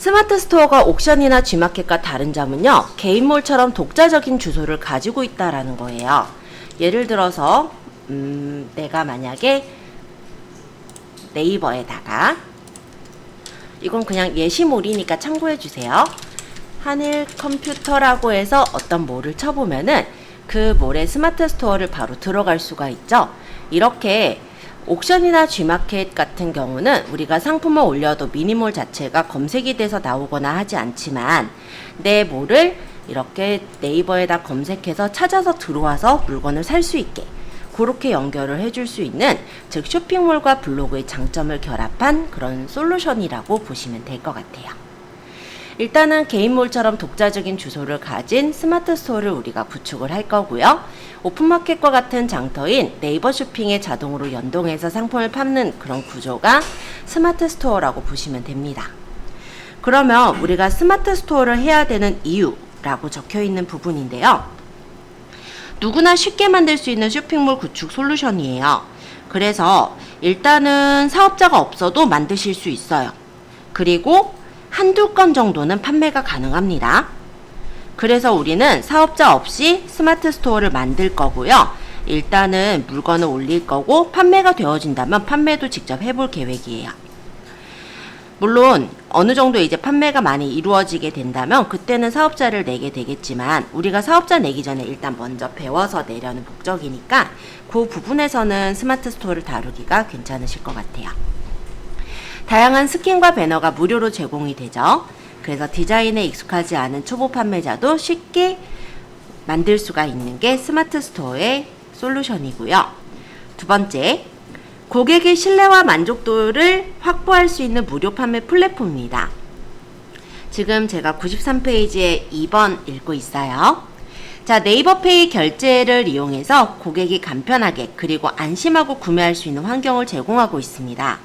스마트 스토어가 옥션이나 G마켓과 다른 점은요, 개인몰처럼 독자적인 주소를 가지고 있다라는 거예요. 예를 들어서 내가 만약에 네이버에다가, 이건 그냥 예시몰이니까 참고해주세요. 한일 컴퓨터라고 해서 어떤 몰을 쳐보면은 그 몰의 스마트 스토어를 바로 들어갈 수가 있죠. 이렇게 옥션이나 G마켓 같은 경우는 우리가 상품을 올려도 미니몰 자체가 검색이 돼서 나오거나 하지 않지만, 내 몰을 이렇게 네이버에다 검색해서 찾아서 들어와서 물건을 살 수 있게 그렇게 연결을 해줄 수 있는, 즉 쇼핑몰과 블로그의 장점을 결합한 그런 솔루션이라고 보시면 될 것 같아요. 일단은 개인몰처럼 독자적인 주소를 가진 스마트 스토어를 우리가 구축을 할 거고요. 오픈마켓과 같은 장터인 네이버 쇼핑에 자동으로 연동해서 상품을 파는 그런 구조가 스마트 스토어라고 보시면 됩니다. 그러면 우리가 스마트 스토어를 해야 되는 이유라고 적혀 있는 부분인데요. 누구나 쉽게 만들 수 있는 쇼핑몰 구축 솔루션이에요. 그래서 일단은 사업자가 없어도 만드실 수 있어요. 그리고 한두 건 정도는 판매가 가능합니다. 그래서 우리는 사업자 없이 스마트 스토어를 만들 거고요. 일단은 물건을 올릴 거고, 판매가 되어진다면 판매도 직접 해볼 계획이에요. 물론 어느 정도 이제 판매가 많이 이루어지게 된다면 그때는 사업자를 내게 되겠지만, 우리가 사업자 내기 전에 일단 먼저 배워서 내려는 목적이니까 그 부분에서는 스마트 스토어를 다루기가 괜찮으실 것 같아요. 다양한 스킨과 배너가 무료로 제공이 되죠. 그래서 디자인에 익숙하지 않은 초보 판매자도 쉽게 만들 수가 있는 게 스마트 스토어의 솔루션이고요. 두 번째, 고객의 신뢰와 만족도를 확보할 수 있는 무료 판매 플랫폼입니다. 지금 제가 93페이지에 2번 읽고 있어요. 자, 네이버페이 결제를 이용해서 고객이 간편하게 그리고 안심하고 구매할 수 있는 환경을 제공하고 있습니다.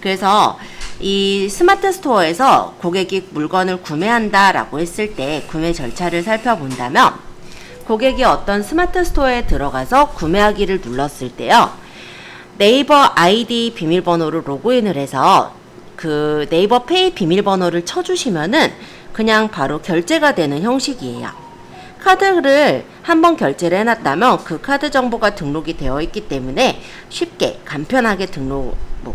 그래서 이 스마트 스토어에서 고객이 물건을 구매한다라고 했을 때 구매 절차를 살펴본다면, 고객이 어떤 스마트 스토어에 들어가서 구매하기를 눌렀을 때요, 네이버 아이디 비밀번호로 로그인을 해서 그 네이버 페이 비밀번호를 쳐주시면은 그냥 바로 결제가 되는 형식이에요. 카드를 한번 결제를 해놨다면 그 카드 정보가 등록이 되어 있기 때문에 쉽게 간편하게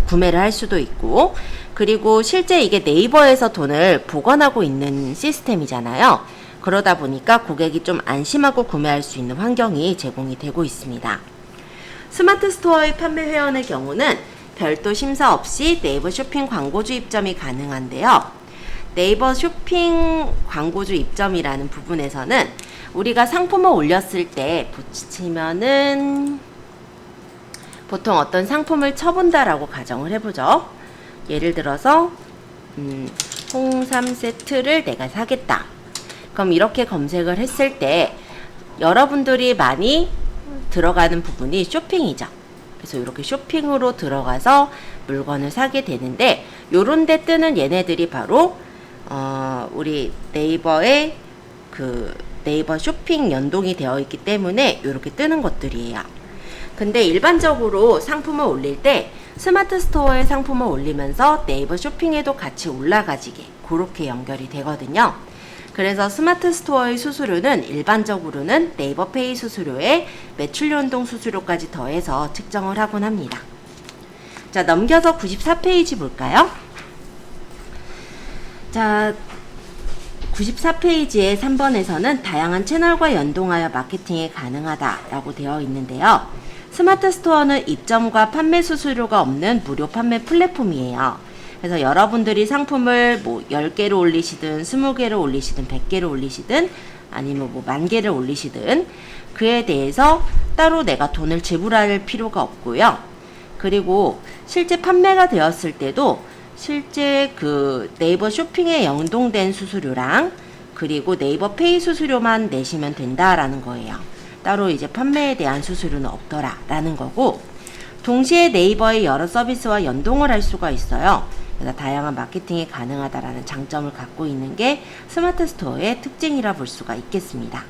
구매를 할 수도 있고, 그리고 실제 이게 네이버에서 돈을 보관하고 있는 시스템이잖아요. 그러다 보니까 고객이 좀 안심하고 구매할 수 있는 환경이 제공이 되고 있습니다. 스마트 스토어의 판매 회원의 경우는 별도 심사 없이 네이버 쇼핑 광고주 입점이 가능한데요. 네이버 쇼핑 광고주 입점이라는 부분에서는 우리가 상품을 올렸을 때 붙이면은 보통 어떤 상품을 쳐본다라고 가정을 해보죠. 예를 들어서 홍삼 세트를 내가 사겠다. 그럼 이렇게 검색을 했을 때 여러분들이 많이 들어가는 부분이 쇼핑이죠. 그래서 이렇게 쇼핑으로 들어가서 물건을 사게 되는데, 요런 데 뜨는 얘네들이 바로 우리 네이버의 그 네이버 쇼핑 연동이 되어 있기 때문에 이렇게 뜨는 것들이에요. 근데 일반적으로 상품을 올릴 때 스마트 스토어에 상품을 올리면서 네이버 쇼핑에도 같이 올라가지게 그렇게 연결이 되거든요. 그래서 스마트 스토어의 수수료는 일반적으로는 네이버 페이 수수료에 매출 연동 수수료까지 더해서 측정을 하곤 합니다. 자, 넘겨서 94페이지 볼까요? 자, 94페이지의 3번에서는 다양한 채널과 연동하여 마케팅이 가능하다라고 되어 있는데요. 스마트 스토어는 입점과 판매 수수료가 없는 무료 판매 플랫폼이에요. 그래서 여러분들이 상품을 뭐 10개를 올리시든 20개를 올리시든 100개를 올리시든 아니면 뭐 10,000개를 올리시든 그에 대해서 따로 내가 돈을 지불할 필요가 없고요. 그리고 실제 판매가 되었을 때도 실제 그 네이버 쇼핑에 연동된 수수료랑 그리고 네이버 페이 수수료만 내시면 된다라는 거예요. 따로 이제 판매에 대한 수수료는 없더라라는 거고, 동시에 네이버의 여러 서비스와 연동을 할 수가 있어요. 그래서 다양한 마케팅이 가능하다라는 장점을 갖고 있는 게 스마트 스토어의 특징이라 볼 수가 있겠습니다.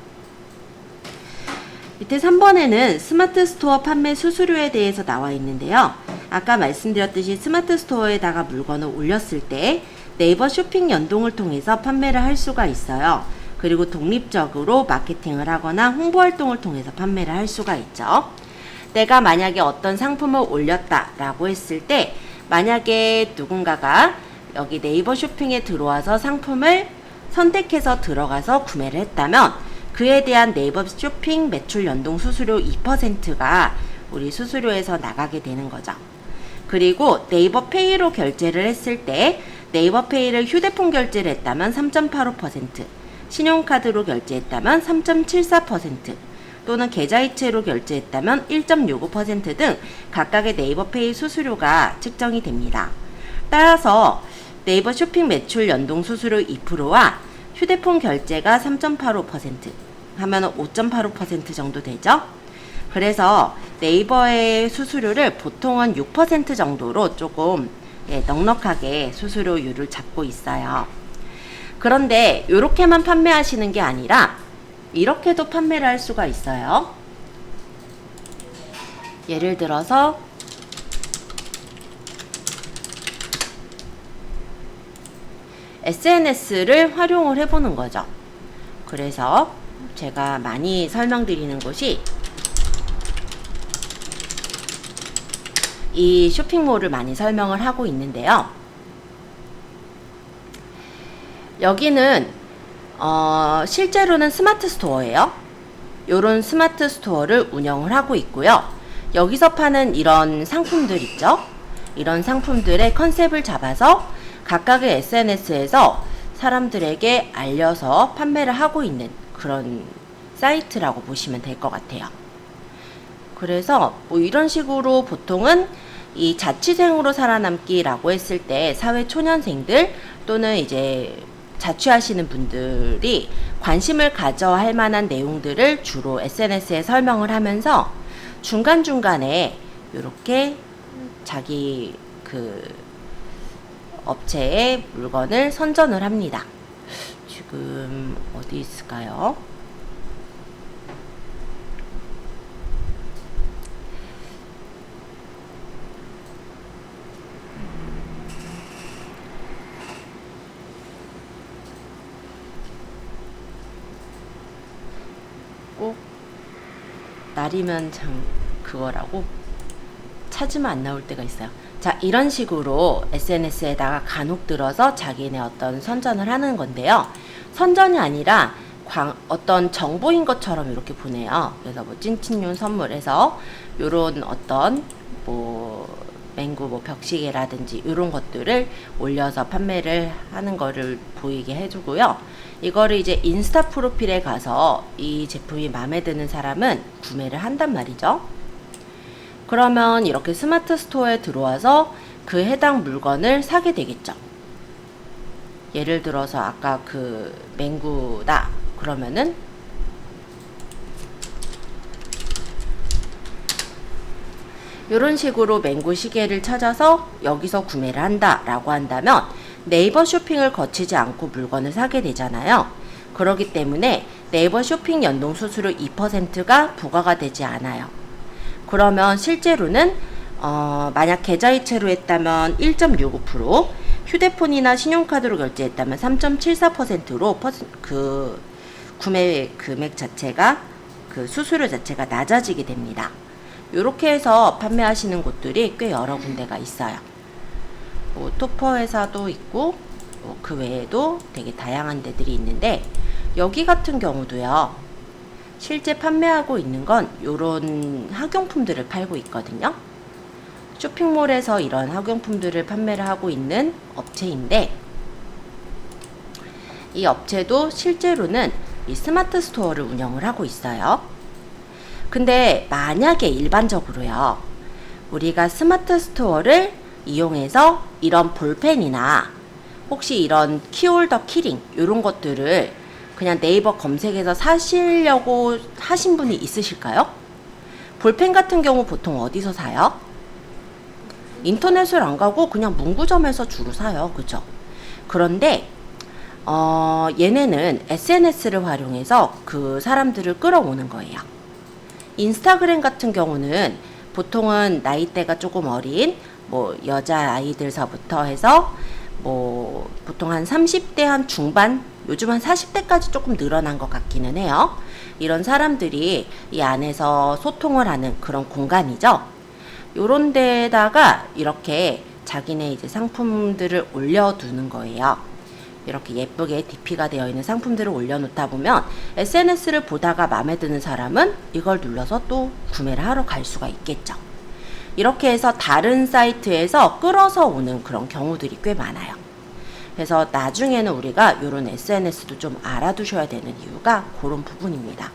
밑에 3번에는 스마트 스토어 판매 수수료에 대해서 나와 있는데요. 아까 말씀드렸듯이 스마트 스토어에다가 물건을 올렸을 때 네이버 쇼핑 연동을 통해서 판매를 할 수가 있어요. 그리고 독립적으로 마케팅을 하거나 홍보 활동을 통해서 판매를 할 수가 있죠. 내가 만약에 어떤 상품을 올렸다라고 했을 때 만약에 누군가가 여기 네이버 쇼핑에 들어와서 상품을 선택해서 들어가서 구매를 했다면 그에 대한 네이버 쇼핑 매출 연동 수수료 2%가 우리 수수료에서 나가게 되는 거죠. 그리고 네이버 페이로 결제를 했을 때 네이버 페이를 휴대폰 결제를 했다면 3.85%, 신용카드로 결제했다면 3.74%, 또는 계좌이체로 결제했다면 1.65% 등 각각의 네이버 페이 수수료가 측정이 됩니다. 따라서 네이버 쇼핑 매출 연동 수수료 2%와 휴대폰 결제가 3.85% 하면 5.85% 정도 되죠. 그래서 네이버의 수수료를 보통은 6% 정도로 조금 넉넉하게 수수료율을 잡고 있어요. 그런데 이렇게만 판매하시는 게 아니라 이렇게도 판매를 할 수가 있어요. 예를 들어서 SNS를 활용을 해보는 거죠. 그래서 제가 많이 설명드리는 곳이 이 쇼핑몰을 많이 설명을 하고 있는데요. 여기는 실제로는 스마트 스토어예요. 요런 스마트 스토어를 운영을 하고 있고요. 여기서 파는 이런 상품들 있죠. 이런 상품들의 컨셉을 잡아서 각각의 SNS에서 사람들에게 알려서 판매를 하고 있는 그런 사이트라고 보시면 될 것 같아요. 그래서 뭐 이런 식으로 보통은 이 자취생으로 살아남기라고 했을 때 사회 초년생들 또는 이제 자취하시는 분들이 관심을 가져 할 만한 내용들을 주로 SNS에 설명을 하면서 중간중간에 이렇게 자기 그 업체의 물건을 선전을 합니다. 지금 어디 있을까요? 꼭 날이면 그거라고 찾으면 안 나올 때가 있어요. 자, 이런 식으로 SNS에다가 간혹 들어서 자기네 어떤 선전을 하는 건데요. 선전이 아니라 어떤 정보인 것처럼 이렇게 보내요. 그래서 뭐 찐친윤 선물해서 요런 어떤 뭐 맹구 뭐 벽시계라든지 이런 것들을 올려서 판매를 하는 거를 보이게 해주고요. 이거를 이제 인스타 프로필에 가서 이 제품이 마음에 드는 사람은 구매를 한단 말이죠. 그러면 이렇게 스마트 스토어에 들어와서 그 해당 물건을 사게 되겠죠. 예를 들어서 아까 그 맹구다 그러면은 이런 식으로 맹구 시계를 찾아서 여기서 구매를 한다 라고 한다면 네이버 쇼핑을 거치지 않고 물건을 사게 되잖아요. 그렇기 때문에 네이버 쇼핑 연동 수수료 2%가 부과가 되지 않아요. 그러면 실제로는 만약 계좌이체로 했다면 1.65%, 휴대폰이나 신용카드로 결제했다면 3.74%로 그 구매 금액 자체가 그 수수료 자체가 낮아지게 됩니다. 이렇게 해서 판매하시는 곳들이 꽤 여러 군데가 있어요. 뭐 토퍼 회사도 있고 그 외에도 되게 다양한 데들이 있는데 여기 같은 경우도요. 실제 판매하고 있는 건 이런 학용품들을 팔고 있거든요. 쇼핑몰에서 이런 학용품들을 판매를 하고 있는 업체인데 이 업체도 실제로는 이 스마트 스토어를 운영을 하고 있어요. 근데 만약에 일반적으로요. 우리가 스마트 스토어를 이용해서 이런 볼펜이나 혹시 이런 키홀더 키링 이런 것들을 그냥 네이버 검색해서 사시려고 하신 분이 있으실까요? 볼펜 같은 경우 보통 어디서 사요? 인터넷을 안 가고 그냥 문구점에서 주로 사요. 그죠? 그런데 얘네는 SNS를 활용해서 그 사람들을 끌어오는 거예요. 인스타그램 같은 경우는 보통은 나이대가 조금 어린 뭐 여자 아이들서부터 해서 보통 한 30대 한 중반, 요즘 한 40대까지 조금 늘어난 것 같기는 해요. 이런 사람들이 이 안에서 소통을 하는 그런 공간이죠. 요런 데다가 이렇게 자기네 이제 상품들을 올려두는 거예요. 이렇게 예쁘게 DP가 되어 있는 상품들을 올려놓다 보면 SNS를 보다가 마음에 드는 사람은 이걸 눌러서 또 구매를 하러 갈 수가 있겠죠. 이렇게 해서 다른 사이트에서 끌어서 오는 그런 경우들이 꽤 많아요. 그래서 나중에는 우리가 이런 SNS도 좀 알아두셔야 되는 이유가 그런 부분입니다.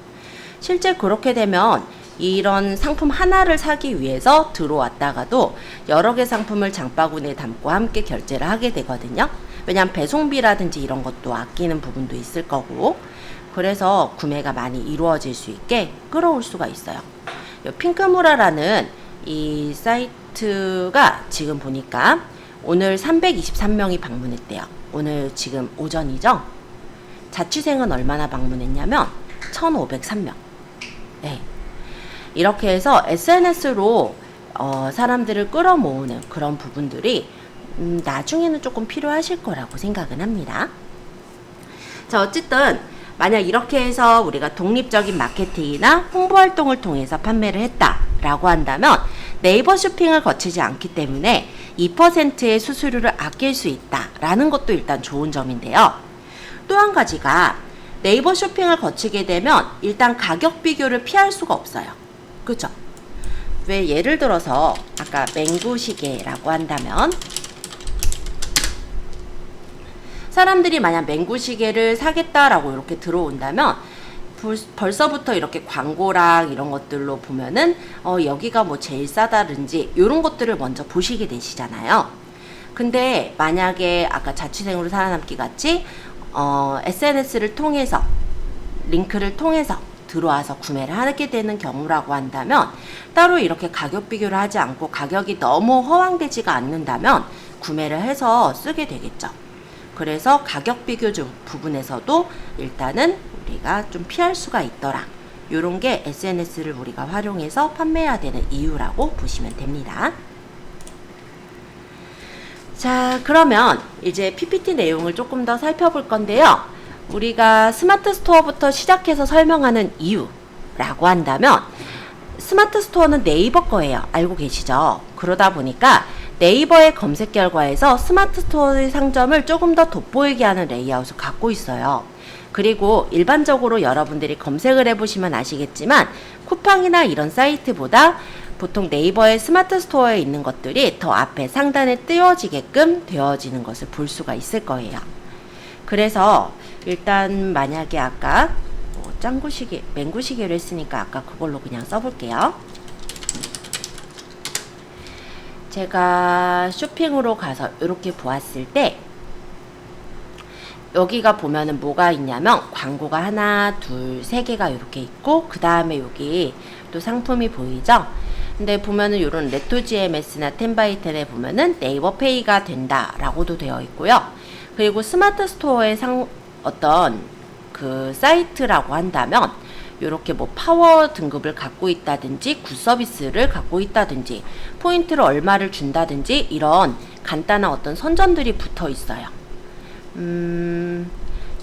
실제 그렇게 되면 이런 상품 하나를 사기 위해서 들어왔다가도 여러 개 상품을 장바구니에 담고 함께 결제를 하게 되거든요. 왜냐하면 배송비라든지 이런 것도 아끼는 부분도 있을 거고, 그래서 구매가 많이 이루어질 수 있게 끌어올 수가 있어요. 핑크무라라는 이 사이트가 지금 보니까 오늘 323명이 방문했대요. 오늘 지금 오전이죠. 자취생은 얼마나 방문했냐면 1503명. 네. 이렇게 해서 SNS로 사람들을 끌어모으는 그런 부분들이 나중에는 조금 필요하실 거라고 생각은 합니다. 자, 어쨌든 만약 이렇게 해서 우리가 독립적인 마케팅이나 홍보 활동을 통해서 판매를 했다라고 한다면 네이버 쇼핑을 거치지 않기 때문에 2%의 수수료를 아낄 수 있다라는 것도 일단 좋은 점인데요. 또 한 가지가 네이버 쇼핑을 거치게 되면 일단 가격 비교를 피할 수가 없어요. 그죠? 왜 예를 들어서 아까 맹구시계라고 한다면 사람들이 만약 맹구시계를 사겠다라고 이렇게 들어온다면 벌써부터 이렇게 광고랑 이런 것들로 보면은 여기가 뭐 제일 싸다든지 이런 것들을 먼저 보시게 되시잖아요. 근데 만약에 아까 자취생으로 살아남기 같이 SNS를 통해서 링크를 통해서 들어와서 구매를 하게 되는 경우라고 한다면 따로 이렇게 가격 비교를 하지 않고 가격이 너무 허황되지가 않는다면 구매를 해서 쓰게 되겠죠. 그래서 가격 비교 부분에서도 일단은 우리가 좀 피할 수가 있더라. 요런 게 SNS를 우리가 활용해서 판매해야 되는 이유라고 보시면 됩니다. 자, 그러면 이제 PPT 내용을 조금 더 살펴볼 건데요. 우리가 스마트 스토어부터 시작해서 설명하는 이유라고 한다면 스마트 스토어는 네이버 거예요. 알고 계시죠? 그러다 보니까 네이버의 검색 결과에서 스마트 스토어의 상점을 조금 더 돋보이게 하는 레이아웃을 갖고 있어요. 그리고 일반적으로 여러분들이 검색을 해보시면 아시겠지만 쿠팡이나 이런 사이트보다 보통 네이버의 스마트 스토어에 있는 것들이 더 앞에 상단에 띄워지게끔 되어지는 것을 볼 수가 있을 거예요. 그래서 일단 만약에 아까 짱구시계, 맹구시계로 했으니까 아까 그걸로 그냥 써볼게요. 제가 쇼핑으로 가서 이렇게 보았을 때 여기가 보면은 뭐가 있냐면 광고가 하나, 둘, 세 개가 이렇게 있고 그 다음에 여기 또 상품이 보이죠? 근데 보면은 이런 레토GMS나 10x10에 보면은 네이버 페이가 된다 라고도 되어 있고요. 그리고 스마트 스토어의 어떤 그 사이트라고 한다면 이렇게 뭐 파워 등급을 갖고 있다든지 굿서비스를 갖고 있다든지 포인트를 얼마를 준다든지 이런 간단한 어떤 선전들이 붙어 있어요.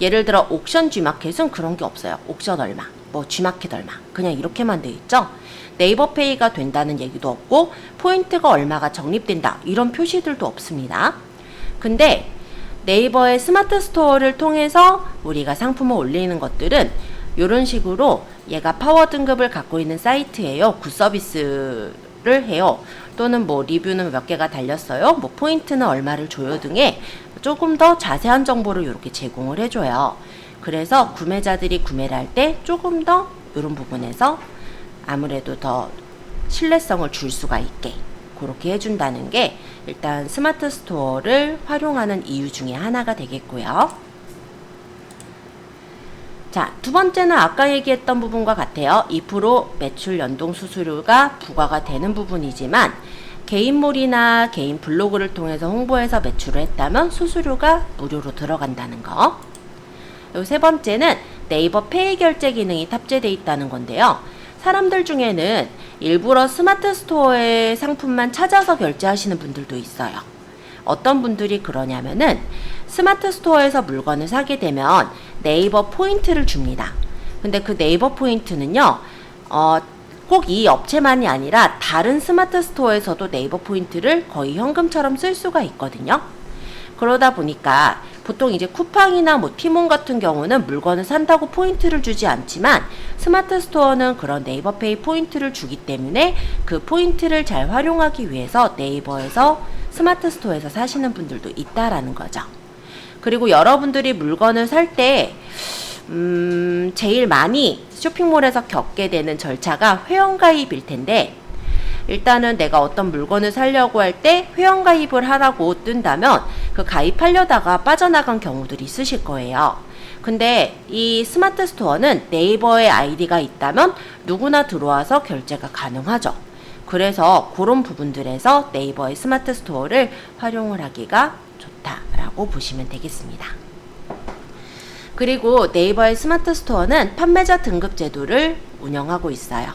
예를 들어 옥션 G마켓은 그런 게 없어요. 옥션 얼마, 뭐 G마켓 얼마, 그냥 이렇게만 돼 있죠. 네이버 페이가 된다는 얘기도 없고 포인트가 얼마가 적립된다 이런 표시들도 없습니다. 근데 네이버의 스마트 스토어를 통해서 우리가 상품을 올리는 것들은 이런 식으로 얘가 파워 등급을 갖고 있는 사이트예요. 굿서비스를 해요. 또는 뭐 리뷰는 몇 개가 달렸어요. 뭐 포인트는 얼마를 줘요 등의 조금 더 자세한 정보를 이렇게 제공을 해줘요. 그래서 구매자들이 구매를 할 때 조금 더 이런 부분에서 아무래도 더 신뢰성을 줄 수가 있게 그렇게 해준다는 게 일단 스마트 스토어를 활용하는 이유 중에 하나가 되겠고요. 자, 두 번째는 아까 얘기했던 부분과 같아요. 2% 매출 연동 수수료가 부과가 되는 부분이지만 개인몰이나 개인 블로그를 통해서 홍보해서 매출을 했다면 수수료가 무료로 들어간다는 거. 그리고 세 번째는 네이버 페이 결제 기능이 탑재되어 있다는 건데요. 사람들 중에는 일부러 스마트 스토어의 상품만 찾아서 결제하시는 분들도 있어요. 어떤 분들이 그러냐면은 스마트 스토어에서 물건을 사게 되면 네이버 포인트를 줍니다. 근데 그 네이버 포인트는요, 꼭 이 업체만이 아니라 다른 스마트 스토어에서도 네이버 포인트를 거의 현금처럼 쓸 수가 있거든요. 그러다 보니까 보통 이제 쿠팡이나 뭐 티몬 같은 경우는 물건을 산다고 포인트를 주지 않지만 스마트 스토어는 그런 네이버페이 포인트를 주기 때문에 그 포인트를 잘 활용하기 위해서 네이버에서 스마트 스토어에서 사시는 분들도 있다라는 거죠. 그리고 여러분들이 물건을 살 때 제일 많이 쇼핑몰에서 겪게 되는 절차가 회원가입일 텐데, 일단은 내가 어떤 물건을 사려고 할 때 회원가입을 하라고 뜬다면 그 가입하려다가 빠져나간 경우들이 있으실 거예요. 근데 이 스마트 스토어는 네이버에 아이디가 있다면 누구나 들어와서 결제가 가능하죠. 그래서 그런 부분들에서 네이버의 스마트 스토어를 활용을 하기가 좋다라고 보시면 되겠습니다. 그리고 네이버의 스마트 스토어는 판매자 등급 제도를 운영하고 있어요.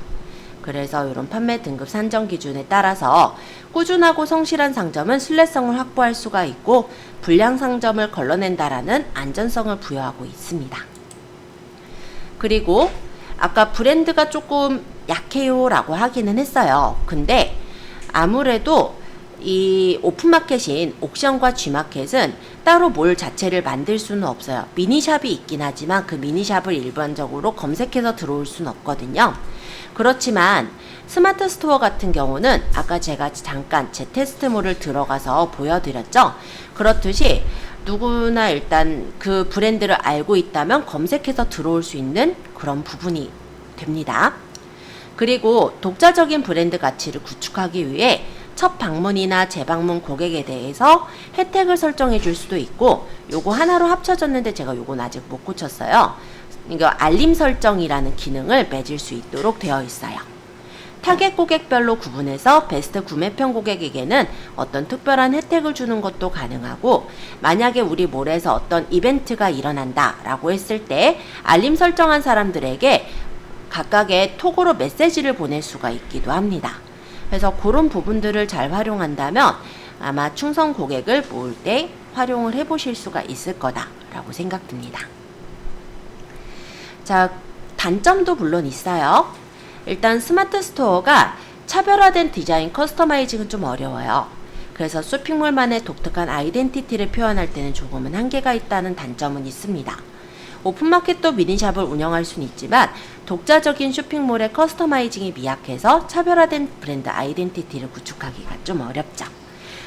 그래서 이런 판매 등급 산정 기준에 따라서 꾸준하고 성실한 상점은 신뢰성을 확보할 수가 있고 불량 상점을 걸러낸다라는 안전성을 부여하고 있습니다. 그리고 아까 브랜드가 조금 약해요 라고 하기는 했어요. 근데 아무래도 이 오픈마켓인 옥션과 G마켓은 따로 몰 자체를 만들 수는 없어요. 미니샵이 있긴 하지만 그 미니샵을 일반적으로 검색해서 들어올 수는 없거든요. 그렇지만 스마트 스토어 같은 경우는 아까 제가 잠깐 제 테스트몰을 들어가서 보여드렸죠. 그렇듯이 누구나 일단 그 브랜드를 알고 있다면 검색해서 들어올 수 있는 그런 부분이 됩니다. 그리고 독자적인 브랜드 가치를 구축하기 위해 첫 방문이나 재방문 고객에 대해서 혜택을 설정해 줄 수도 있고, 요거 하나로 합쳐졌는데 제가 요건 아직 못 고쳤어요. 이거 알림 설정이라는 기능을 맺을 수 있도록 되어 있어요. 타겟 고객별로 구분해서 베스트 구매편 고객에게는 어떤 특별한 혜택을 주는 것도 가능하고, 만약에 우리 몰에서 어떤 이벤트가 일어난다 라고 했을 때 알림 설정한 사람들에게 각각의 톡으로 메시지를 보낼 수가 있기도 합니다. 그래서 그런 부분들을 잘 활용한다면 아마 충성 고객을 모을 때 활용을 해보실 수가 있을 거다라고 생각됩니다. 자, 단점도 물론 있어요. 일단 스마트 스토어가 차별화된 디자인 커스터마이징은 좀 어려워요. 그래서 쇼핑몰만의 독특한 아이덴티티를 표현할 때는 조금은 한계가 있다는 단점은 있습니다. 오픈마켓도 미니샵을 운영할 수는 있지만 독자적인 쇼핑몰의 커스터마이징이 미약해서 차별화된 브랜드 아이덴티티를 구축하기가 좀 어렵죠.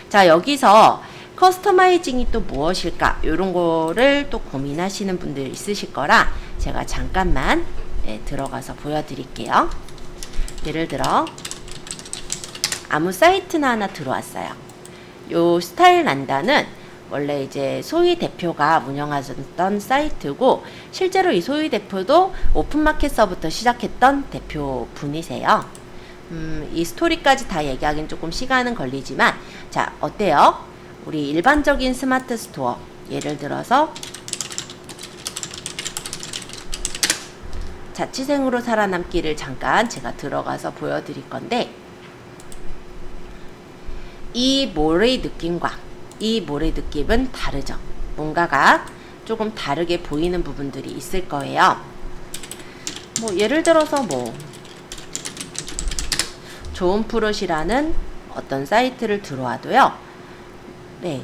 자, 여기서 커스터마이징이 또 무엇일까? 이런 거를 또 고민하시는 분들 있으실 거라 제가 잠깐만 들어가서 보여드릴게요. 예를 들어 아무 사이트나 하나 들어왔어요. 요 스타일 난다는 원래 이제 소희 대표가 운영하셨던 사이트고, 실제로 이 소희 대표도 오픈마켓서부터 시작했던 대표분이세요. 이 스토리까지 다 얘기하기는 조금 시간은 걸리지만, 자, 어때요? 우리 일반적인 스마트 스토어, 예를 들어서 자취생으로 살아남기를 잠깐 제가 들어가서 보여드릴 건데, 이 몰의 느낌과 이 몰의 느낌은 다르죠. 뭔가가 조금 다르게 보이는 부분들이 있을 거예요. 뭐 예를 들어서 뭐 좋은 푸릇이라는 어떤 사이트를 들어와도요. 네,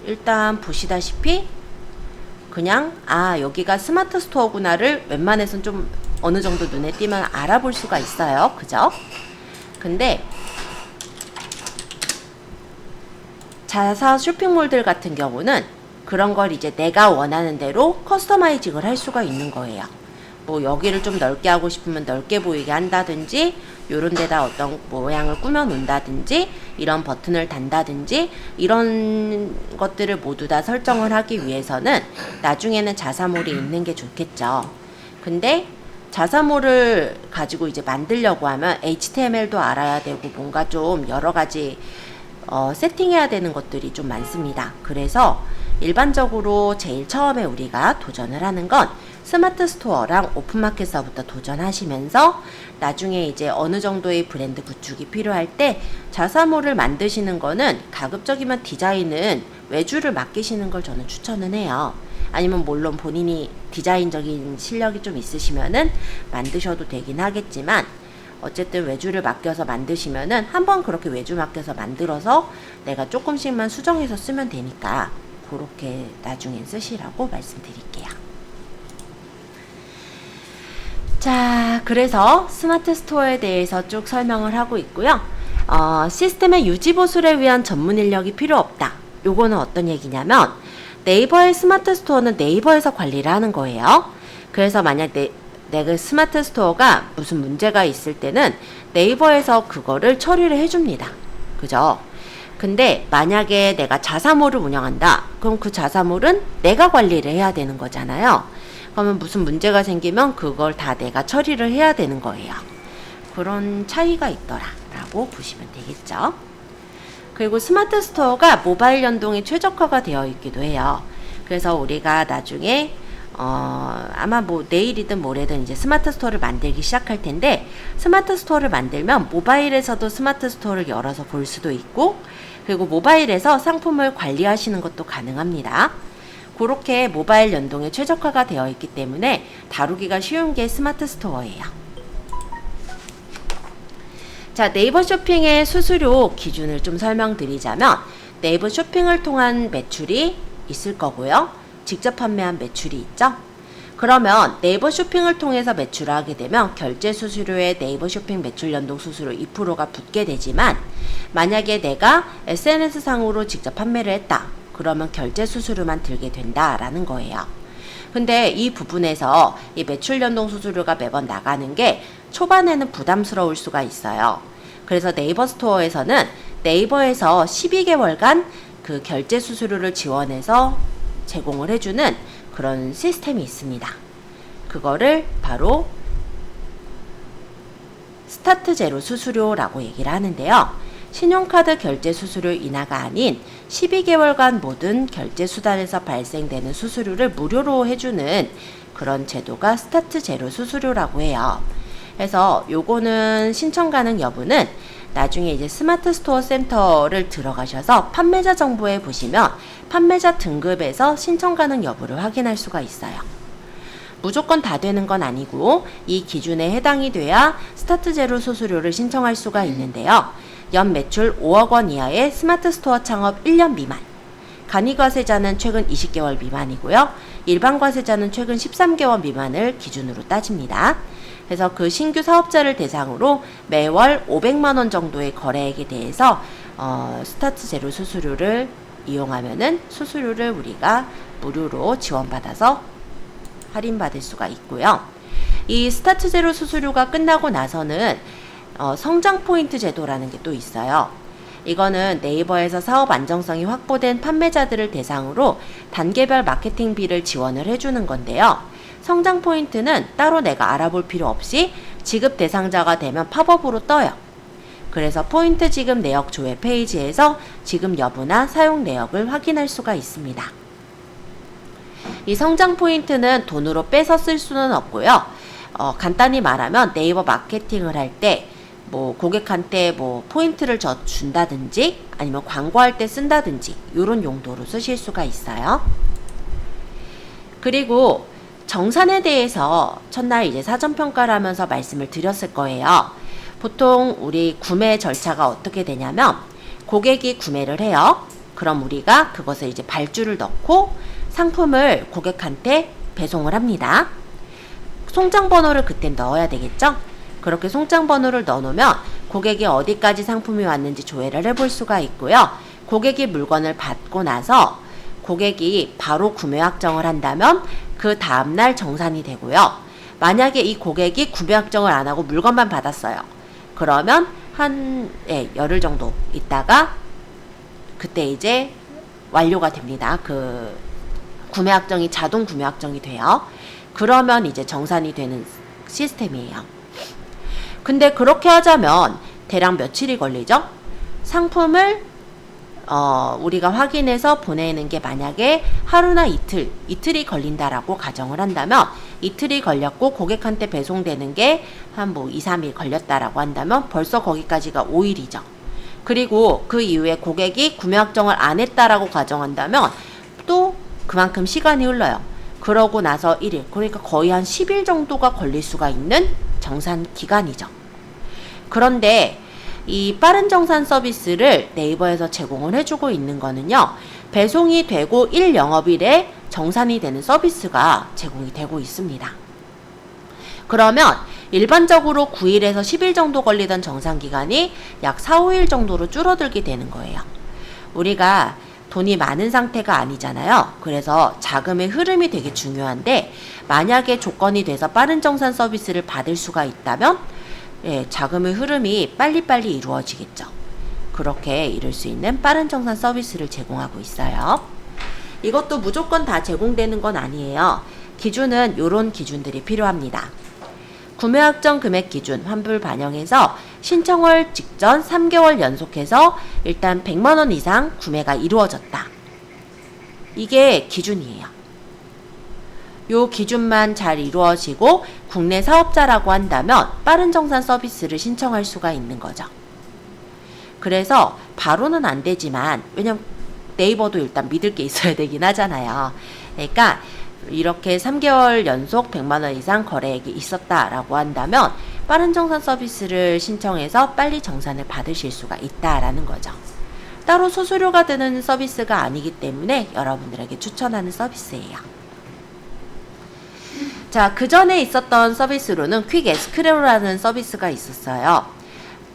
일단 보시다시피 그냥 여기가 스마트 스토어구나를 웬만해선 좀 어느 정도 눈에 띄면 알아볼 수가 있어요. 그죠? 근데 자사 쇼핑몰들 같은 경우는 그런 걸 이제 내가 원하는 대로 커스터마이징을 할 수가 있는 거예요. 뭐 여기를 좀 넓게 하고 싶으면 넓게 보이게 한다든지, 요런 데다 어떤 모양을 꾸며 놓는다든지, 이런 버튼을 단다든지, 이런 것들을 모두 다 설정을 하기 위해서는 나중에는 자사몰이 있는 게 좋겠죠. 근데 자사몰을 가지고 이제 만들려고 하면 HTML도 알아야 되고 뭔가 좀 여러 가지 세팅해야 되는 것들이 좀 많습니다. 그래서 일반적으로 제일 처음에 우리가 도전을 하는 건 스마트 스토어랑 오픈마켓서부터 도전하시면서 나중에 이제 어느 정도의 브랜드 구축이 필요할 때 자사몰을 만드시는 거는 가급적이면 디자인은 외주를 맡기시는 걸 저는 추천은 해요. 아니면 물론 본인이 디자인적인 실력이 좀 있으시면은 만드셔도 되긴 하겠지만, 어쨌든 외주를 맡겨서 만드시면은 한번 그렇게 외주 맡겨서 만들어서 내가 조금씩만 수정해서 쓰면 되니까 그렇게 나중엔 쓰시라고 말씀드릴게요. 자, 그래서 스마트 스토어에 대해서 쭉 설명을 하고 있고요. 시스템의 유지 보수를 위한 전문 인력이 필요 없다. 요거는 어떤 얘기냐면, 네이버의 스마트 스토어는 네이버에서 관리를 하는 거예요. 그래서 만약 내가 스마트 스토어가 무슨 문제가 있을 때는 네이버에서 그거를 처리를 해줍니다. 그죠? 근데 만약에 내가 자사몰을 운영한다. 그럼 그 자사몰은 내가 관리를 해야 되는 거잖아요. 그러면 무슨 문제가 생기면 그걸 다 내가 처리를 해야 되는 거예요. 그런 차이가 있더라라고 보시면 되겠죠. 그리고 스마트 스토어가 모바일 연동이 최적화가 되어 있기도 해요. 그래서 우리가 나중에 아마 뭐 내일이든 모레든 이제 스마트 스토어를 만들기 시작할 텐데, 스마트 스토어를 만들면 모바일에서도 스마트 스토어를 열어서 볼 수도 있고, 그리고 모바일에서 상품을 관리하시는 것도 가능합니다. 그렇게 모바일 연동에 최적화가 되어 있기 때문에 다루기가 쉬운 게 스마트 스토어예요. 자, 네이버 쇼핑의 수수료 기준을 좀 설명드리자면, 네이버 쇼핑을 통한 매출이 있을 거고요. 직접 판매한 매출이 있죠. 그러면 네이버 쇼핑을 통해서 매출을 하게 되면 결제 수수료에 네이버 쇼핑 매출 연동 수수료 2%가 붙게 되지만, 만약에 내가 SNS 상으로 직접 판매를 했다. 그러면 결제 수수료만 들게 된다라는 거예요. 근데 이 부분에서 이 매출 연동 수수료가 매번 나가는 게 초반에는 부담스러울 수가 있어요. 그래서 네이버 스토어에서는 네이버에서 12개월간 그 결제 수수료를 지원해서 제공을 해주는 그런 시스템이 있습니다. 그거를 바로 스타트 제로 수수료라고 얘기를 하는데요. 신용카드 결제 수수료 인하가 아닌 12개월간 모든 결제 수단에서 발생되는 수수료를 무료로 해주는 그런 제도가 스타트 제로 수수료라고 해요. 그래서 요거는 신청 가능 여부는 나중에 이제 스마트 스토어 센터를 들어가셔서 판매자 정보에 보시면 판매자 등급에서 신청 가능 여부를 확인할 수가 있어요. 무조건 다 되는 건 아니고 이 기준에 해당이 돼야 스타트 제로 수수료를 신청할 수가 있는데요. 연 매출 5억 원 이하의 스마트 스토어 창업 1년 미만, 간이 과세자는 최근 20개월 미만이고요. 일반 과세자는 최근 13개월 미만을 기준으로 따집니다. 그래서 그 신규 사업자를 대상으로 매월 500만 원 정도의 거래액에 대해서 스타트 제로 수수료를 이용하면은 수수료를 우리가 무료로 지원받아서 할인받을 수가 있고요. 이 스타트 제로 수수료가 끝나고 나서는 성장 포인트 제도라는 게 또 있어요. 이거는 네이버에서 사업 안정성이 확보된 판매자들을 대상으로 단계별 마케팅비를 지원을 해주는 건데요. 성장 포인트는 따로 내가 알아볼 필요 없이 지급 대상자가 되면 팝업으로 떠요. 그래서 포인트 지급 내역 조회 페이지에서 지급 여부나 사용 내역을 확인할 수가 있습니다. 이 성장 포인트는 돈으로 빼서 쓸 수는 없고요. 간단히 말하면 네이버 마케팅을 할 때 뭐 고객한테 뭐 포인트를 준다든지 아니면 광고할 때 쓴다든지 이런 용도로 쓰실 수가 있어요. 그리고 정산에 대해서 첫날 이제 사전평가를 하면서 말씀을 드렸을 거예요. 보통 우리 구매 절차가 어떻게 되냐면 고객이 구매를 해요. 그럼 우리가 그것을 이제 발주를 넣고 상품을 고객한테 배송을 합니다. 송장 번호를 그때 넣어야 되겠죠? 그렇게 송장 번호를 넣어놓으면 고객이 어디까지 상품이 왔는지 조회를 해볼 수가 있고요. 고객이 물건을 받고 나서 고객이 바로 구매 확정을 한다면 그 다음날 정산이 되고요. 만약에 이 고객이 구매 확정을 안 하고 물건만 받았어요. 그러면 한 열흘 정도 있다가 그때 이제 완료가 됩니다. 그 구매 확정이 자동 구매 확정이 돼요. 그러면 이제 정산이 되는 시스템이에요. 근데 그렇게 하자면 대략 며칠이 걸리죠? 상품을 우리가 확인해서 보내는 게 만약에 하루나 이틀이 걸린다라고 가정을 한다면, 이틀이 걸렸고 고객한테 배송되는 게 한 2, 3일 걸렸다라고 한다면 벌써 거기까지가 5일이죠. 그리고 그 이후에 고객이 구매 확정을 안 했다라고 가정한다면 또 그만큼 시간이 흘러요. 그러고 나서 1일, 그러니까 거의 한 10일 정도가 걸릴 수가 있는 정산 기간이죠. 그런데 이 빠른 정산 서비스를 네이버에서 제공을 해주고 있는 거는요, 배송이 되고 1영업일에 정산이 되는 서비스가 제공이 되고 있습니다. 그러면 일반적으로 9일에서 10일 정도 걸리던 정산 기간이 약 4, 5일 정도로 줄어들게 되는 거예요. 우리가 돈이 많은 상태가 아니잖아요. 그래서 자금의 흐름이 되게 중요한데, 만약에 조건이 돼서 빠른 정산 서비스를 받을 수가 있다면 자금의 흐름이 빨리빨리 이루어지겠죠. 그렇게 이룰 수 있는 빠른 정산 서비스를 제공하고 있어요. 이것도 무조건 다 제공되는 건 아니에요. 기준은 이런 기준들이 필요합니다. 구매 확정 금액 기준 환불 반영해서 신청월 직전 3개월 연속해서 일단 100만원 이상 구매가 이루어졌다. 이게 기준이에요. 요 기준만 잘 이루어지고 국내 사업자라고 한다면 빠른 정산 서비스를 신청할 수가 있는 거죠. 그래서 바로는 안 되지만, 왜냐면 네이버도 일단 믿을 게 있어야 되긴 하잖아요. 그러니까 이렇게 3개월 연속 100만원 이상 거래액이 있었다라고 한다면 빠른 정산 서비스를 신청해서 빨리 정산을 받으실 수가 있다라는 거죠. 따로 수수료가 드는 서비스가 아니기 때문에 여러분들에게 추천하는 서비스예요. 자, 그 전에 있었던 서비스로는 퀵 에스크로라는 서비스가 있었어요.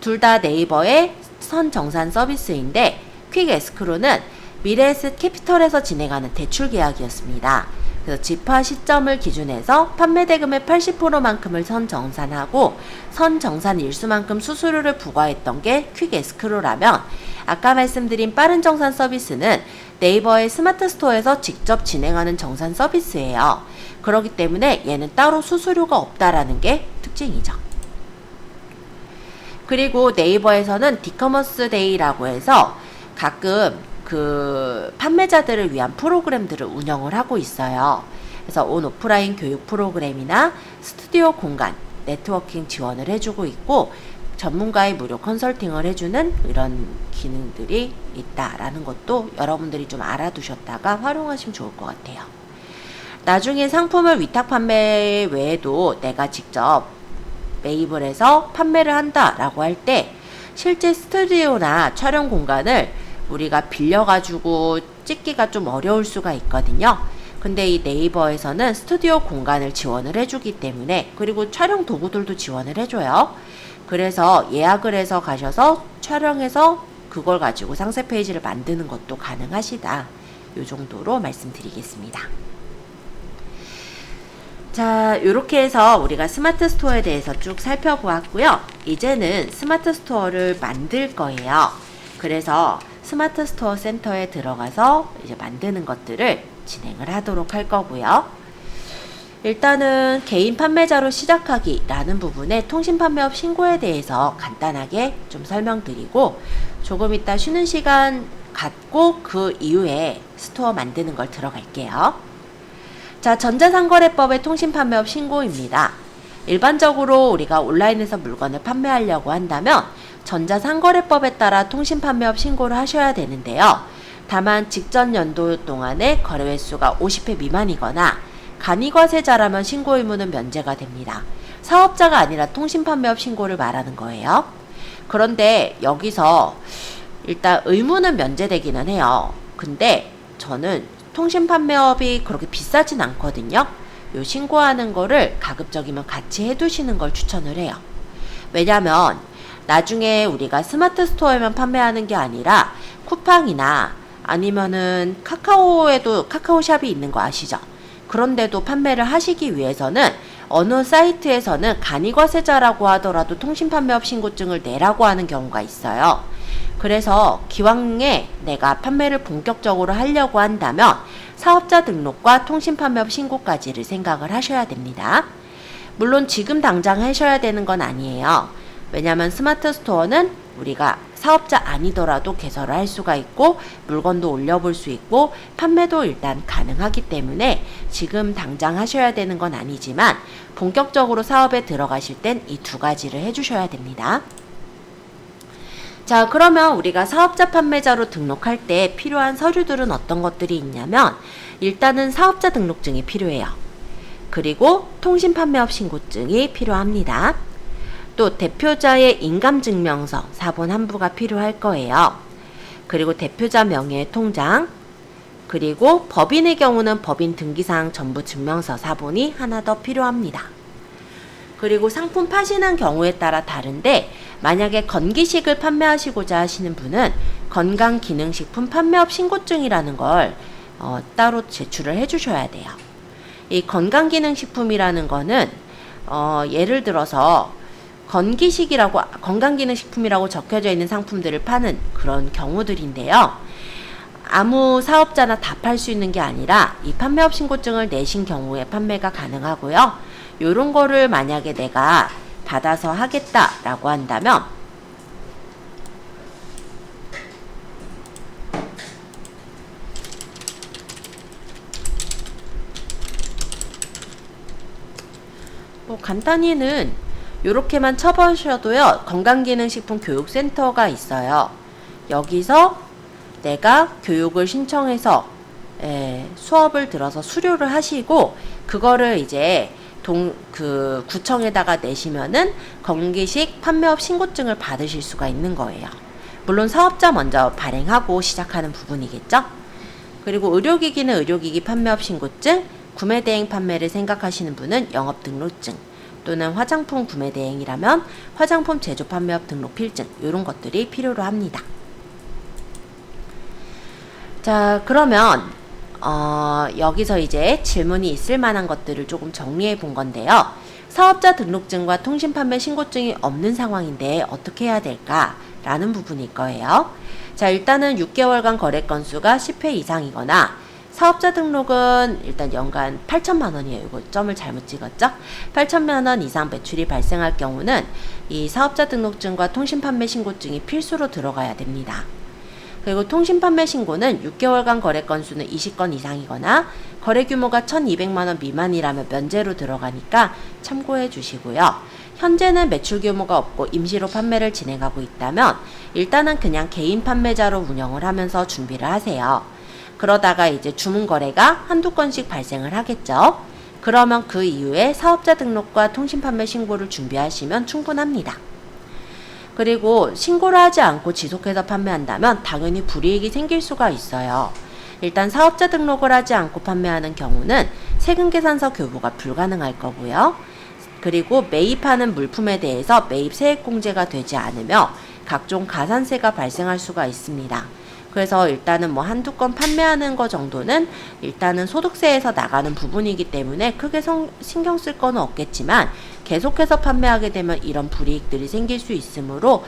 둘 다 네이버의 선정산 서비스인데, 퀵 에스크로는 미래에셋 캐피털에서 진행하는 대출 계약이었습니다. 그래서 집화 시점을 기준해서 판매 대금의 80%만큼을 선정산하고 선정산 일수만큼 수수료를 부과했던 게 퀵 에스크로라면, 아까 말씀드린 빠른 정산 서비스는 네이버의 스마트 스토어에서 직접 진행하는 정산 서비스예요. 그렇기 때문에 얘는 따로 수수료가 없다라는 게 특징이죠. 그리고 네이버에서는 디커머스 데이라고 해서 가끔 그 판매자들을 위한 프로그램들을 운영을 하고 있어요. 그래서 온 오프라인 교육 프로그램이나 스튜디오 공간, 네트워킹 지원을 해주고 있고, 전문가의 무료 컨설팅을 해주는 이런 기능들이 있다라는 것도 여러분들이 좀 알아두셨다가 활용하시면 좋을 것 같아요. 나중에 상품을 위탁 판매 외에도 내가 직접 매입을 해서 판매를 한다라고 할 때 실제 스튜디오나 촬영 공간을 우리가 빌려가지고 찍기가 좀 어려울 수가 있거든요. 근데 이 네이버에서는 스튜디오 공간을 지원을 해주기 때문에, 그리고 촬영 도구들도 지원을 해줘요. 그래서 예약을 해서 가셔서 촬영해서 그걸 가지고 상세 페이지를 만드는 것도 가능하시다. 이 정도로 말씀드리겠습니다. 자, 이렇게 해서 우리가 스마트 스토어에 대해서 쭉 살펴보았고요. 이제는 스마트 스토어를 만들 거예요. 그래서 스마트 스토어 센터에 들어가서 이제 만드는 것들을 진행을 하도록 할 거고요. 일단은 개인 판매자로 시작하기라는 부분에 통신판매업 신고에 대해서 간단하게 좀 설명드리고, 조금 이따 쉬는 시간 갖고 그 이후에 스토어 만드는 걸 들어갈게요. 자, 전자상거래법의 통신판매업 신고입니다. 일반적으로 우리가 온라인에서 물건을 판매하려고 한다면 전자상거래법에 따라 통신판매업 신고를 하셔야 되는데요. 다만 직전 연도 동안에 거래 횟수가 50회 미만이거나 간이과세자라면 신고 의무는 면제가 됩니다. 사업자가 아니라 통신판매업 신고를 말하는 거예요. 그런데 여기서 일단 의무는 면제되기는 해요. 근데 저는 통신판매업이 그렇게 비싸진 않거든요. 요 신고하는 거를 가급적이면 같이 해두시는 걸 추천을 해요. 왜냐면 나중에 우리가 스마트 스토어에만 판매하는 게 아니라 쿠팡이나 아니면은 카카오에도 카카오샵이 있는 거 아시죠? 그런데도 판매를 하시기 위해서는 어느 사이트에서는 간이과세자라고 하더라도 통신판매업 신고증을 내라고 하는 경우가 있어요. 그래서 기왕에 내가 판매를 본격적으로 하려고 한다면 사업자 등록과 통신판매업 신고까지를 생각을 하셔야 됩니다. 물론 지금 당장 하셔야 되는 건 아니에요. 왜냐하면 스마트 스토어는 우리가 사업자 아니더라도 개설을 할 수가 있고 물건도 올려볼 수 있고 판매도 일단 가능하기 때문에 지금 당장 하셔야 되는 건 아니지만 본격적으로 사업에 들어가실 땐 이 두 가지를 해주셔야 됩니다. 자, 그러면 우리가 사업자 판매자로 등록할 때 필요한 서류들은 어떤 것들이 있냐면 일단은 사업자 등록증이 필요해요. 그리고 통신판매업 신고증이 필요합니다. 또 대표자의 인감증명서, 사본 한 부가 필요할 거예요. 그리고 대표자 명의의 통장, 그리고 법인의 경우는 법인 등기사항 전부 증명서, 사본이 하나 더 필요합니다. 그리고 상품 파시는 경우에 따라 다른데 만약에 건기식을 판매하시고자 하시는 분은 건강기능식품 판매업 신고증이라는 걸 따로 제출을 해주셔야 돼요. 이 건강기능식품이라는 거는 예를 들어서 건강기능식품이라고 적혀져 있는 상품들을 파는 그런 경우들인데요. 아무 사업자나 다 팔 수 있는 게 아니라 이 판매업 신고증을 내신 경우에 판매가 가능하고요. 요런 거를 만약에 내가 받아서 하겠다라고 한다면 뭐 간단히는 요렇게만 쳐보셔도요. 건강기능식품 교육센터가 있어요. 여기서 내가 교육을 신청해서 수업을 들어서 수료를 하시고 그거를 이제 구청에다가 내시면은 건기식 판매업 신고증을 받으실 수가 있는 거예요. 물론 사업자 먼저 발행하고 시작하는 부분이겠죠. 그리고 의료기기는 의료기기 판매업 신고증, 구매대행 판매를 생각하시는 분은 영업등록증, 또는 화장품 구매대행이라면 화장품 제조 판매업 등록 필증, 이런 것들이 필요로 합니다. 자, 그러면 여기서 이제 질문이 있을 만한 것들을 조금 정리해 본 건데요. 사업자 등록증과 통신판매 신고증이 없는 상황인데 어떻게 해야 될까? 라는 부분일 거예요. 자, 일단은 6개월간 거래 건수가 10회 이상이거나 사업자 등록은 일단 연간 8천만 원이에요. 이거 점을 잘못 찍었죠? 8천만 원 이상 매출이 발생할 경우는 이 사업자 등록증과 통신판매 신고증이 필수로 들어가야 됩니다. 그리고 통신판매 신고는 6개월간 거래 건수는 20건 이상이거나 거래 규모가 1,200만 원 미만이라면 면제로 들어가니까 참고해 주시고요. 현재는 매출 규모가 없고 임시로 판매를 진행하고 있다면 일단은 그냥 개인 판매자로 운영을 하면서 준비를 하세요. 그러다가 이제 주문 거래가 한두 건씩 발생을 하겠죠. 그러면 그 이후에 사업자 등록과 통신판매 신고를 준비하시면 충분합니다. 그리고 신고를 하지 않고 지속해서 판매한다면 당연히 불이익이 생길 수가 있어요. 일단 사업자 등록을 하지 않고 판매하는 경우는 세금계산서 교부가 불가능할 거고요. 그리고 매입하는 물품에 대해서 매입 세액공제가 되지 않으며 각종 가산세가 발생할 수가 있습니다. 그래서 일단은 뭐 한두 건 판매하는 거 정도는 일단은 소득세에서 나가는 부분이기 때문에 크게 신경 쓸 거는 없겠지만 계속해서 판매하게 되면 이런 불이익들이 생길 수 있으므로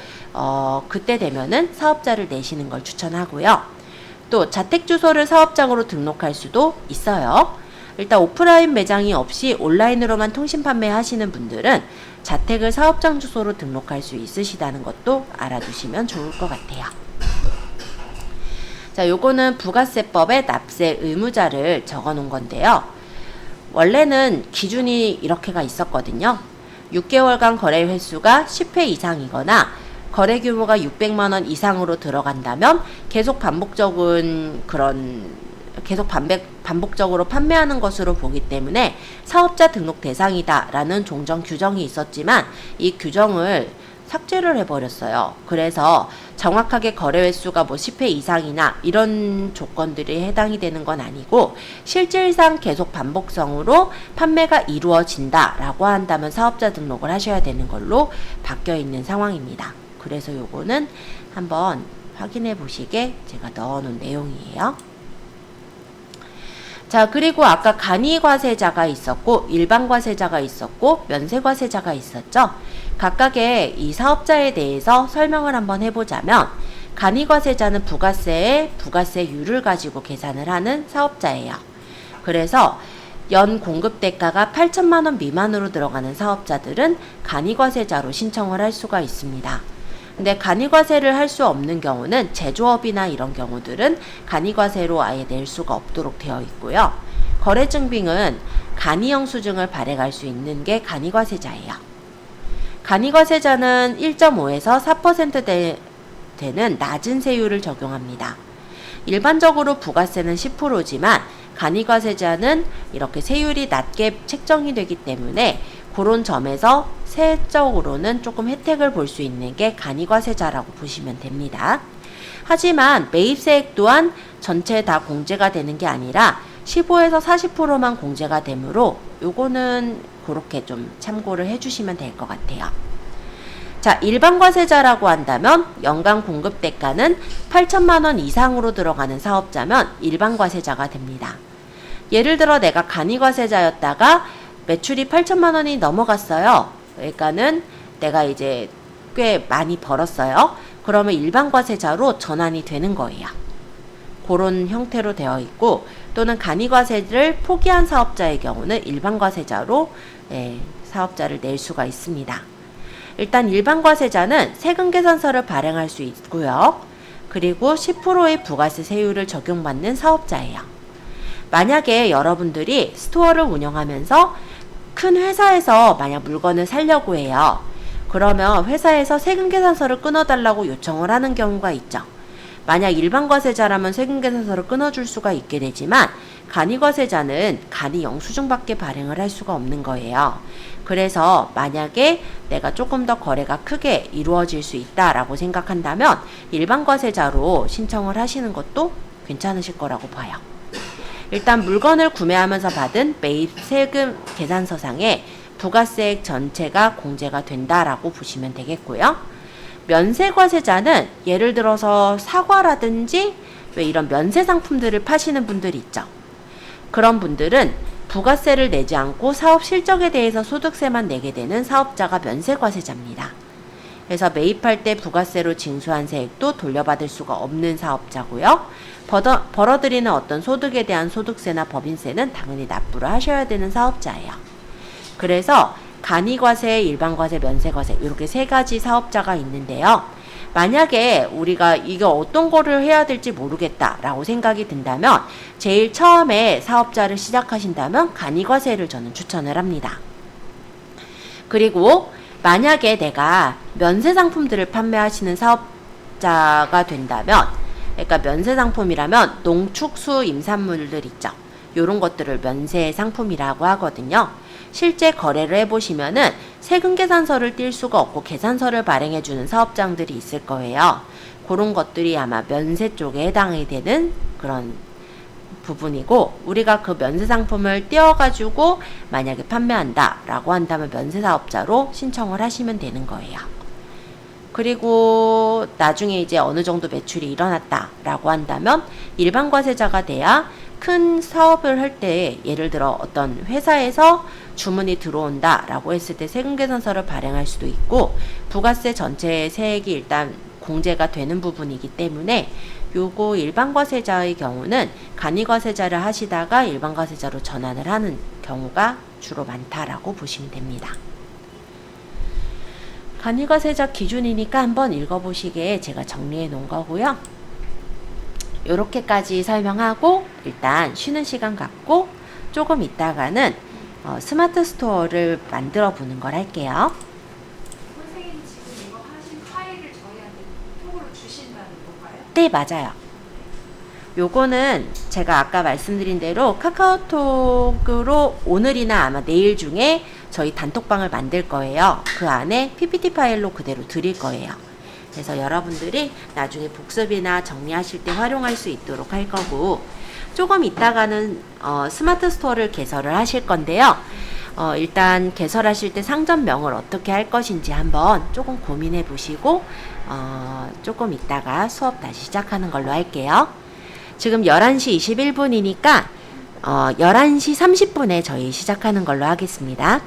그때 되면은 사업자를 내시는 걸 추천하고요. 또 자택 주소를 사업장으로 등록할 수도 있어요. 일단 오프라인 매장이 없이 온라인으로만 통신 판매하시는 분들은 자택을 사업장 주소로 등록할 수 있으시다는 것도 알아두시면 좋을 것 같아요. 자, 요거는 부가세법의 납세 의무자를 적어 놓은 건데요. 원래는 기준이 이렇게가 있었거든요. 6개월간 거래 횟수가 10회 이상이거나 거래 규모가 600만 원 이상으로 들어간다면 계속 반복적으로 판매하는 것으로 보기 때문에 사업자 등록 대상이다 라는 종전 규정이 있었지만 이 규정을 삭제를 해버렸어요. 그래서 정확하게 거래 횟수가 뭐 10회 이상이나 이런 조건들이 해당이 되는 건 아니고 실질상 계속 반복성으로 판매가 이루어진다 라고 한다면 사업자 등록을 하셔야 되는 걸로 바뀌어 있는 상황입니다. 그래서 요거는 한번 확인해 보시게 제가 넣어 놓은 내용이에요. 자, 그리고 아까 간이과세자가 있었고 일반과세자가 있었고 면세과세자가 있었죠. 각각의 이 사업자에 대해서 설명을 한번 해보자면 간이과세자는 부가세의 부가세율을 가지고 계산을 하는 사업자예요. 그래서 연 공급 대가가 8천만 원 미만으로 들어가는 사업자들은 간이과세자로 신청을 할 수가 있습니다. 근데 간이과세를 할 수 없는 경우는 제조업이나 이런 경우들은 간이과세로 아예 낼 수가 없도록 되어 있고요. 거래증빙은 간이영수증을 발행할 수 있는 게 간이과세자예요. 간이과세자는 1.5에서 4% 되는 낮은 세율을 적용합니다. 일반적으로 부가세는 10%지만 간이과세자는 이렇게 세율이 낮게 책정이 되기 때문에 그런 점에서 세적으로는 조금 혜택을 볼 수 있는 게 간이과세자라고 보시면 됩니다. 하지만 매입세액 또한 전체 다 공제가 되는 게 아니라 15에서 40%만 공제가 되므로 요거는 그렇게 좀 참고를 해주시면 될 것 같아요. 자, 일반과세자라고 한다면 연간 공급 대가는 8천만 원 이상으로 들어가는 사업자면 일반과세자가 됩니다. 예를 들어 내가 간이과세자였다가 매출이 8천만 원이 넘어갔어요. 그러니까는 내가 이제 꽤 많이 벌었어요. 그러면 일반과세자로 전환이 되는 거예요. 그런 형태로 되어 있고, 또는 간이과세를 포기한 사업자의 경우는 일반과세자로 사업자를 낼 수가 있습니다. 일단 일반과세자는 세금계산서를 발행할 수 있고요. 그리고 10%의 부가세 세율을 적용받는 사업자예요. 만약에 여러분들이 스토어를 운영하면서 큰 회사에서 만약 물건을 사려고 해요. 그러면 회사에서 세금계산서를 끊어달라고 요청을 하는 경우가 있죠. 만약 일반과세자라면 세금계산서를 끊어줄 수가 있게 되지만 간이과세자는 간이영수증밖에 발행을 할 수가 없는 거예요. 그래서 만약에 내가 조금 더 거래가 크게 이루어질 수 있다라고 생각한다면 일반과세자로 신청을 하시는 것도 괜찮으실 거라고 봐요. 일단 물건을 구매하면서 받은 매입 세금 계산서상에 부가세액 전체가 공제가 된다라고 보시면 되겠고요. 면세과세자는 예를 들어서 사과라든지 왜 이런 면세 상품들을 파시는 분들이 있죠. 그런 분들은 부가세를 내지 않고 사업 실적에 대해서 소득세만 내게 되는 사업자가 면세과세자입니다. 그래서 매입할 때 부가세로 징수한 세액도 돌려받을 수가 없는 사업자고요. 벌어들이는 어떤 소득에 대한 소득세나 법인세는 당연히 납부를 하셔야 되는 사업자예요. 그래서 간이과세, 일반과세, 면세과세 이렇게 세 가지 사업자가 있는데요. 만약에 우리가 이거 어떤 거를 해야 될지 모르겠다라고 생각이 든다면 제일 처음에 사업자를 시작하신다면 간이과세를 저는 추천을 합니다. 그리고 만약에 내가 면세 상품들을 판매하시는 사업자가 된다면, 그러니까 면세 상품이라면 농축수 임산물들 있죠. 요런 것들을 면세 상품이라고 하거든요. 실제 거래를 해보시면은 세금 계산서를 띨 수가 없고 계산서를 발행해주는 사업장들이 있을 거예요. 그런 것들이 아마 면세 쪽에 해당이 되는 그런 부분이고, 우리가 그 면세 상품을 띄워가지고 만약에 판매한다 라고 한다면 면세 사업자로 신청을 하시면 되는 거예요. 그리고 나중에 이제 어느 정도 매출이 일어났다 라고 한다면 일반과세자가 돼야 큰 사업을 할 때, 예를 들어 어떤 회사에서 주문이 들어온다 라고 했을 때 세금계산서를 발행할 수도 있고, 부가세 전체 세액이 일단 공제가 되는 부분이기 때문에 요거 일반과세자의 경우는 간이과세자를 하시다가 일반과세자로 전환을 하는 경우가 주로 많다라고 보시면 됩니다. 간이과세자 기준이니까 한번 읽어보시게 제가 정리해 놓은 거고요. 요렇게까지 설명하고 일단 쉬는 시간 갖고 조금 있다가는 스마트 스토어를 만들어 보는 걸 할게요. 선생님 지금 이거 하신 파일을 저희한테 톡으로 주신다는 건가요? 네, 맞아요. 요거는 제가 아까 말씀드린 대로 카카오톡으로 오늘이나 아마 내일 중에 저희 단톡방을 만들 거예요. 그 안에 PPT 파일로 그대로 드릴 거예요. 그래서 여러분들이 나중에 복습이나 정리하실 때 활용할 수 있도록 할 거고, 조금 있다가는 스마트 스토어를 개설을 하실 건데요. 일단 개설하실 때 상점명을 어떻게 할 것인지 한번 조금 고민해 보시고 조금 있다가 수업 다시 시작하는 걸로 할게요. 지금 11시 21분이니까 11시 30분에 저희 시작하는 걸로 하겠습니다.